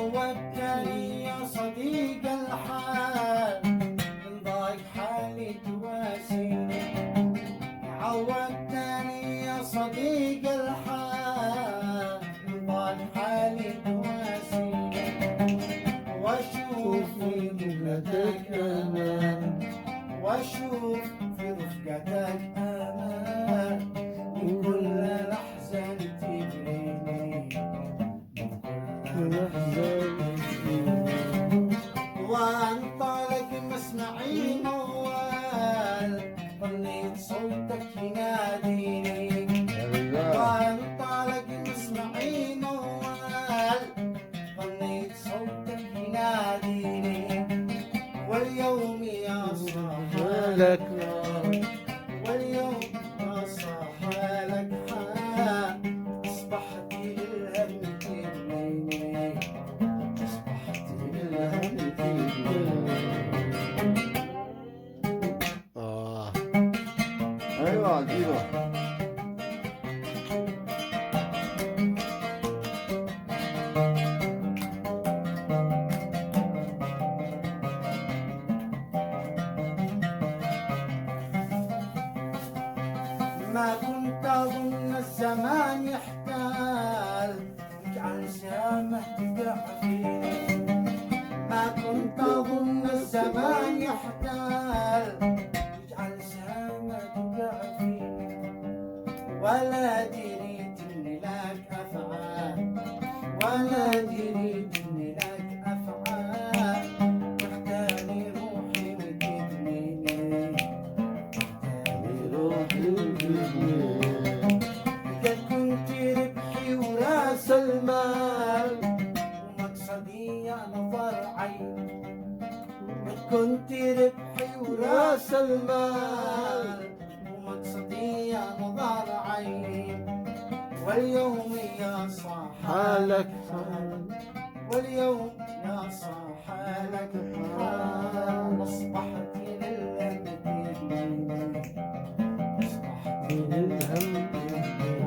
عودتني يا صديق الحال من ضاق حالي تواسيني. عودتني يا صديق الحال من ضاق حالي تواسيني. واشوف في قبلتك امان، واشوف في رفقتك امان، من كل الاحزان تجريني، من كل الاحزان تجريني. وانطلق مسمعي موال، ظنيت صوتك يناديني. وانطلق مسمعي موال، ظنيت صوتك يناديني. واليوم يا صاح لك نار، واليوم يا صاح لك حال، أصبحت للهم تدميني، أصبحت للهم تدميني. ايوه عجيبة. ما كنت أظن الزمان يحتال، يجعل سامة تقع فيني. ما كنت أظن الزمان يحتال، يجعل سامة تقع فيني. ولا دريت إني لك أفعال، ولا دريت إني لك أفعال، تحتالي روحي وتدميني، تحتالي روحي وتدميني. قد كنت ربحي وراس المال، ومقصدي يا نظر عين. قد كنت ربحي وراس المال، ومقصدي يا نظر عين. واليوم يا صاح لك حال، واليوم يا صاح لك حال، أصبحت للهم تدميني، أصبحت للهم تدميني.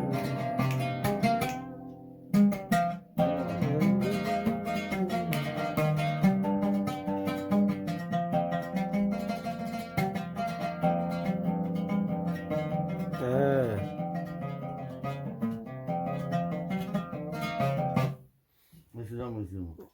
مش ده مش ده.